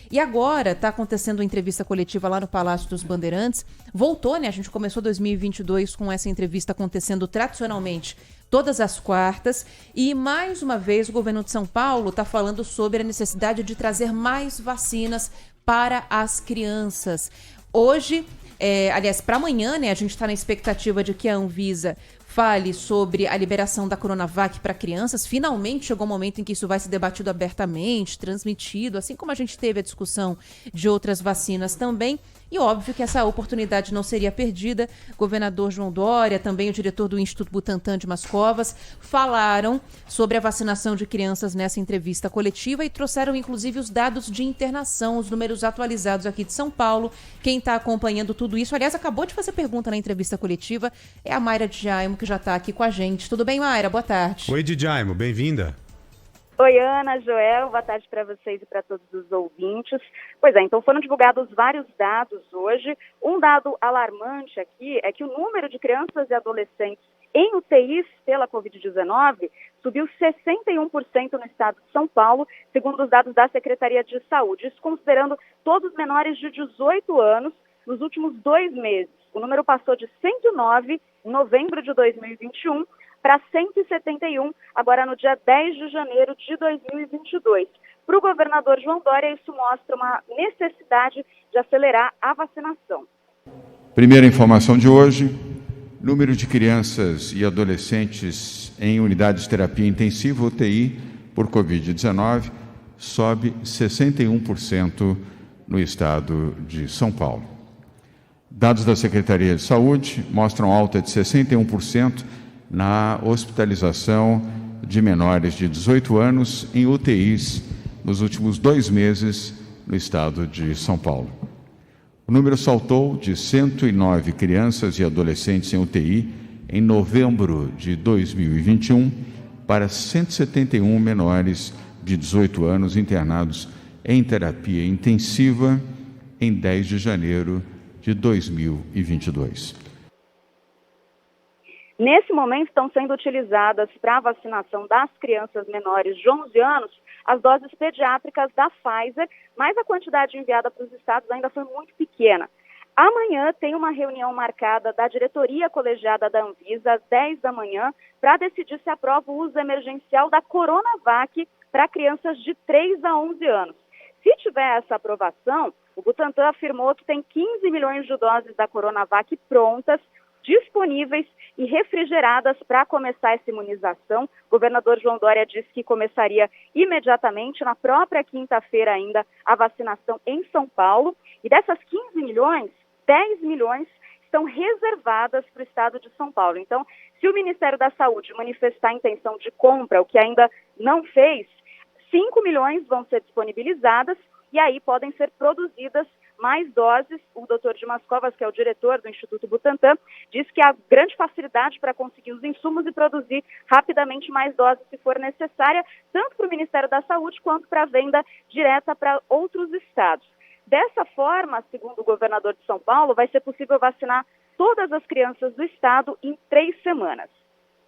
E agora está acontecendo uma entrevista coletiva lá no Palácio dos Bandeirantes. Voltou, né? A gente começou 2022 com essa entrevista acontecendo tradicionalmente todas as quartas. E mais uma vez o governo de São Paulo está falando sobre a necessidade de trazer mais vacinas para as crianças. Hoje, aliás, para amanhã, né? A gente está na expectativa de que a Anvisa fale sobre a liberação da Coronavac para crianças. Finalmente chegou o momento em que isso vai ser debatido abertamente, transmitido, assim como a gente teve a discussão de outras vacinas também. E óbvio que essa oportunidade não seria perdida. Governador João Dória, também o diretor do Instituto Butantan de Mascovas, falaram sobre a vacinação de crianças nessa entrevista coletiva e trouxeram inclusive os dados de internação, os números atualizados aqui de São Paulo. Quem está acompanhando tudo isso, aliás, acabou de fazer pergunta na entrevista coletiva, é a Mayra Djaimo, que já está aqui com a gente. Tudo bem, Mayra? Boa tarde. Oi, Djaimo, bem-vinda. Oi, Ana, Joel, boa tarde para vocês e para todos os ouvintes. Pois é, então foram divulgados vários dados hoje. Um dado alarmante aqui é que o número de crianças e adolescentes em UTIs pela Covid-19 subiu 61% no estado de São Paulo, segundo os dados da Secretaria de Saúde. Isso considerando todos menores de 18 anos nos últimos 2 meses. O número passou de 109 em novembro de 2021 para 171, agora no dia 10 de janeiro de 2022. Para o governador João Dória, isso mostra uma necessidade de acelerar a vacinação. Primeira informação de hoje, número de crianças e adolescentes em unidades de terapia intensiva, UTI, por Covid-19, sobe 61% no estado de São Paulo. Dados da Secretaria de Saúde mostram alta de 61% na hospitalização de menores de 18 anos em UTIs nos últimos 2 meses no estado de São Paulo. O número saltou de 109 crianças e adolescentes em UTI em novembro de 2021 para 171 menores de 18 anos internados em terapia intensiva em 10 de janeiro de 2022. Nesse momento estão sendo utilizadas para a vacinação das crianças menores de 11 anos as doses pediátricas da Pfizer, mas a quantidade enviada para os estados ainda foi muito pequena. Amanhã tem uma reunião marcada da diretoria colegiada da Anvisa às 10 da manhã para decidir se aprova o uso emergencial da Coronavac para crianças de 3 a 11 anos. Se tiver essa aprovação, o Butantan afirmou que tem 15 milhões de doses da Coronavac prontas, disponíveis e refrigeradas para começar essa imunização. O governador João Dória disse que começaria imediatamente, na própria quinta-feira ainda, a vacinação em São Paulo. E dessas 15 milhões, 10 milhões estão reservadas para o estado de São Paulo. Então, se o Ministério da Saúde manifestar a intenção de compra, o que ainda não fez, 5 milhões vão ser disponibilizadas e aí podem ser produzidas mais doses. O doutor de Mascovas, que é o diretor do Instituto Butantan, diz que há grande facilidade para conseguir os insumos e produzir rapidamente mais doses se for necessária, tanto para o Ministério da Saúde quanto para a venda direta para outros estados. Dessa forma, segundo o governador de São Paulo, vai ser possível vacinar todas as crianças do estado em 3 semanas.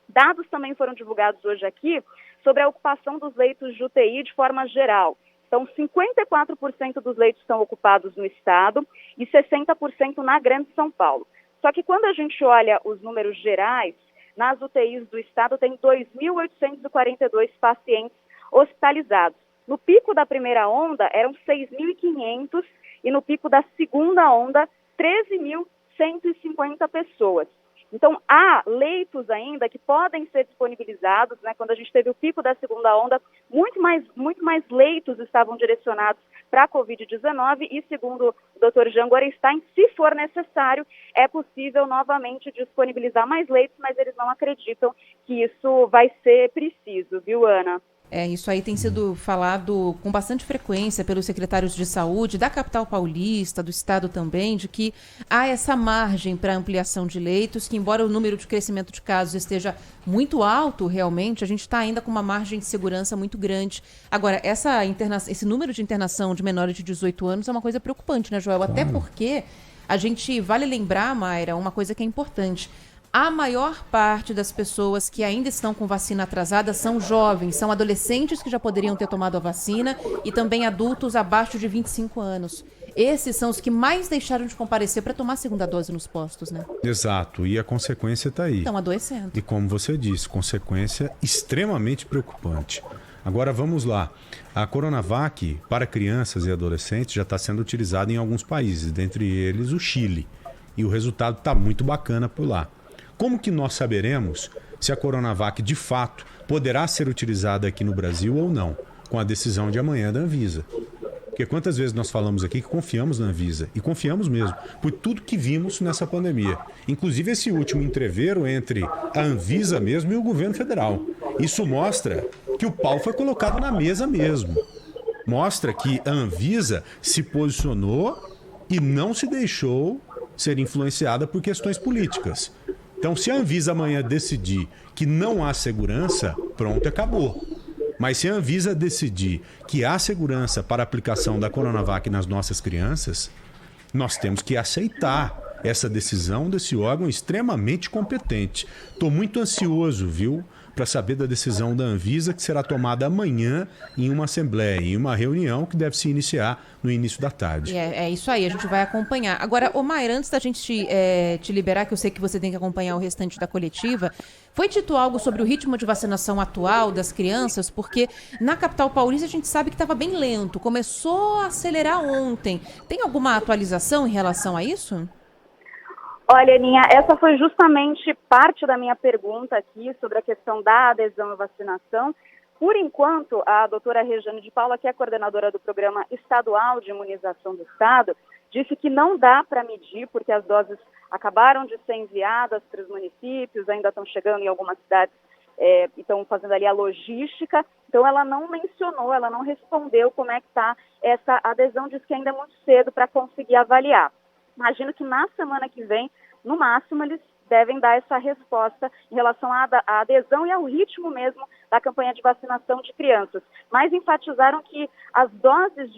Dados também foram divulgados hoje aqui sobre a ocupação dos leitos de UTI de forma geral. Então, 54% dos leitos estão ocupados no estado e 60% na Grande São Paulo. Só que quando a gente olha os números gerais, nas UTIs do estado tem 2.842 pacientes hospitalizados. No pico da primeira onda eram 6.500 e no pico da segunda onda, 13.150 pessoas. Então, há leitos ainda que podem ser disponibilizados, né? Quando a gente teve o pico da segunda onda, muito mais leitos estavam direcionados para a Covid-19 e, segundo o Dr. Jean Gorenstein, se for necessário, é possível novamente disponibilizar mais leitos, mas eles não acreditam que isso vai ser preciso, viu, Ana? Isso aí tem sido falado com bastante frequência pelos secretários de saúde da capital paulista, do estado também, de que há essa margem para ampliação de leitos, que embora o número de crescimento de casos esteja muito alto realmente, a gente está ainda com uma margem de segurança muito grande. Agora, esse número de internação de menores de 18 anos é uma coisa preocupante, né, Joel? Até porque a gente vale lembrar, Mayra, uma coisa que é importante. A maior parte das pessoas que ainda estão com vacina atrasada são jovens, são adolescentes que já poderiam ter tomado a vacina e também adultos abaixo de 25 anos. Esses são os que mais deixaram de comparecer para tomar a segunda dose nos postos, né? Exato, e a consequência está aí. Estão adoecendo. E como você disse, consequência extremamente preocupante. Agora vamos lá. A Coronavac para crianças e adolescentes já está sendo utilizada em alguns países, dentre eles o Chile. E o resultado está muito bacana por lá. Como que nós saberemos se a Coronavac de fato poderá ser utilizada aqui no Brasil ou não, com a decisão de amanhã da Anvisa? Porque quantas vezes nós falamos aqui que confiamos na Anvisa, e confiamos mesmo, por tudo que vimos nessa pandemia. Inclusive esse último entreveiro entre a Anvisa mesmo e o governo federal. Isso mostra que o pau foi colocado na mesa mesmo. Mostra que a Anvisa se posicionou e não se deixou ser influenciada por questões políticas. Então, se a Anvisa amanhã decidir que não há segurança, pronto, acabou. Mas se a Anvisa decidir que há segurança para a aplicação da Coronavac nas nossas crianças, nós temos que aceitar essa decisão desse órgão extremamente competente. Estou muito ansioso, viu, para saber da decisão da Anvisa que será tomada amanhã em uma assembleia, em uma reunião que deve se iniciar no início da tarde. É isso aí, a gente vai acompanhar. Agora, ô Mayra, antes da gente te liberar, que eu sei que você tem que acompanhar o restante da coletiva, foi dito algo sobre o ritmo de vacinação atual das crianças? Porque na capital paulista a gente sabe que estava bem lento, começou a acelerar ontem. Tem alguma atualização em relação a isso? Olha, Aninha, essa foi justamente parte da minha pergunta aqui sobre a questão da adesão à vacinação. Por enquanto, a doutora Regiane de Paula, que é a coordenadora do Programa Estadual de Imunização do Estado, disse que não dá para medir, porque as doses acabaram de ser enviadas para os municípios, ainda estão chegando em algumas cidades, estão fazendo ali a logística. Então, ela não mencionou, ela não respondeu como é que está essa adesão, disse que ainda é muito cedo para conseguir avaliar. Imagino que na semana que vem, no máximo, eles devem dar essa resposta em relação à adesão e ao ritmo mesmo da campanha de vacinação de crianças. Mas enfatizaram que as doses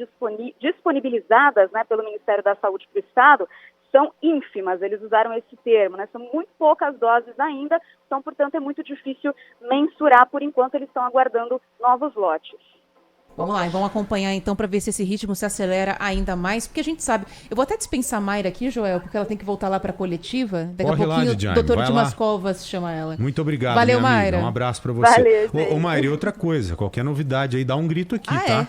disponibilizadas, né, pelo Ministério da Saúde para o Estado são ínfimas, eles usaram esse termo, né? São muito poucas doses ainda, então, portanto, é muito difícil mensurar. Por enquanto, eles estão aguardando novos lotes. Vamos lá, e vamos acompanhar então para ver se esse ritmo se acelera ainda mais, porque a gente sabe. Eu vou até dispensar a Mayra aqui, Joel, porque ela tem que voltar lá para a coletiva. Daqui a pouquinho o doutor Dimas Covas chama ela. Muito obrigado, valeu, minha Mayra. Amiga. Um abraço para você. Valeu, ô Mayra, e outra coisa, qualquer novidade aí, dá um grito aqui, tá? É.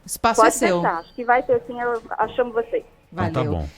Espaço Pode é seu. Deixar. Acho que vai ter sim, eu chamo vocês. Valeu. Então tá bom.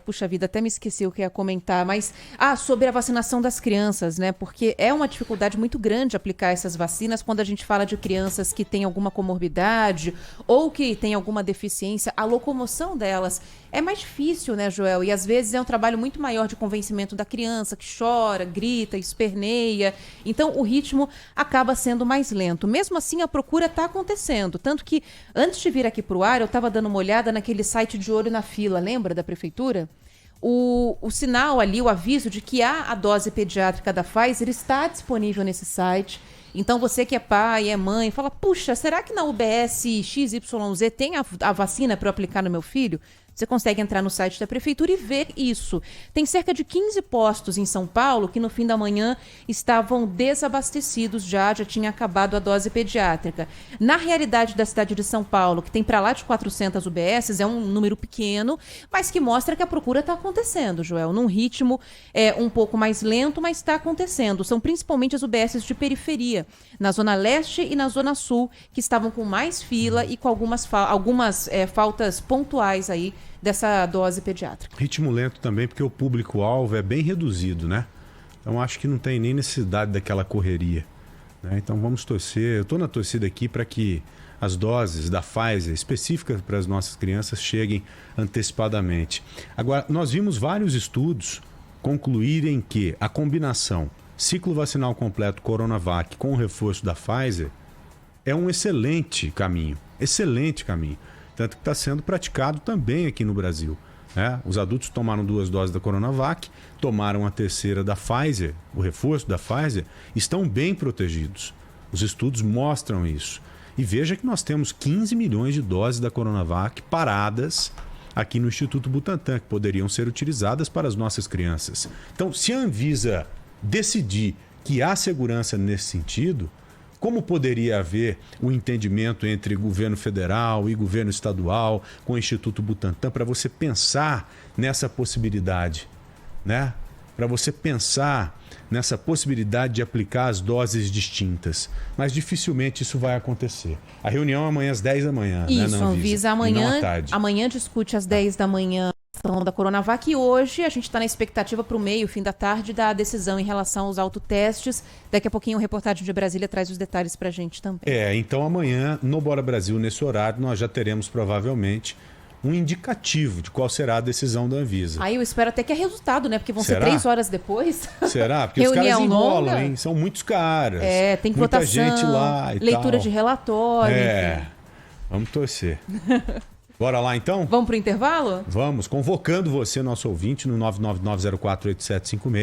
Puxa vida, até me esqueci o que ia comentar, mas sobre a vacinação das crianças, né? Porque é uma dificuldade muito grande aplicar essas vacinas quando a gente fala de crianças que têm alguma comorbidade ou que têm alguma deficiência. A locomoção delas é mais difícil, né, Joel? E às vezes é um trabalho muito maior de convencimento da criança, que chora, grita, esperneia. Então o ritmo acaba sendo mais lento. Mesmo assim, a procura está acontecendo. Tanto que antes de vir aqui para o ar, eu estava dando uma olhada naquele site de olho na fila, lembra da prefeitura? O sinal ali, o aviso de que há a dose pediátrica da Pfizer está disponível nesse site. Então você que é pai, é mãe, fala, puxa, será que na UBS XYZ tem a vacina para eu aplicar no meu filho? Você consegue entrar no site da prefeitura e ver isso. Tem cerca de 15 postos em São Paulo que no fim da manhã estavam desabastecidos já tinha acabado a dose pediátrica. Na realidade da cidade de São Paulo, que tem para lá de 400 UBSs, é um número pequeno, mas que mostra que a procura está acontecendo, Joel, num ritmo um pouco mais lento, mas está acontecendo. São principalmente as UBSs de periferia, na Zona Leste e na Zona Sul, que estavam com mais fila e com algumas faltas pontuais aí dessa dose pediátrica. Ritmo lento também, porque o público-alvo é bem reduzido, né? Então acho que não tem nem necessidade daquela correria, né? Então vamos torcer. Eu estou na torcida aqui para que as doses da Pfizer específicas para as nossas crianças cheguem antecipadamente. Agora, nós vimos vários estudos concluírem que a combinação ciclo vacinal completo Coronavac com o reforço da Pfizer é um excelente caminho. Tanto que está sendo praticado também aqui no Brasil, né? Os adultos tomaram 2 doses da Coronavac, tomaram a terceira da Pfizer, o reforço da Pfizer, estão bem protegidos. Os estudos mostram isso. E veja que nós temos 15 milhões de doses da Coronavac paradas aqui no Instituto Butantan, que poderiam ser utilizadas para as nossas crianças. Então, se a Anvisa decidir que há segurança nesse sentido, como poderia haver o entendimento entre governo federal e governo estadual com o Instituto Butantan para você pensar nessa possibilidade, né? Para você pensar nessa possibilidade de aplicar as doses distintas. Mas dificilmente isso vai acontecer. A reunião é amanhã às 10 da manhã, isso, né, na Anvisa amanhã discute às 10 da manhã a questão da Coronavac e hoje a gente está na expectativa para o meio, fim da tarde, da decisão em relação aos autotestes. Daqui a pouquinho o reportagem de Brasília traz os detalhes para a gente também. Então amanhã, no Bora Brasil, nesse horário, nós já teremos provavelmente um indicativo de qual será a decisão da Anvisa. Aí eu espero até que é resultado, né? Porque vão ser 3 horas depois. Será? Porque os caras enrolam, hein? São muitos caras. Tem muita votação, gente lá e leitura tal. de relatório. Vamos torcer. Bora lá, então? Vamos pro intervalo? Vamos, convocando você, nosso ouvinte, no 999048756.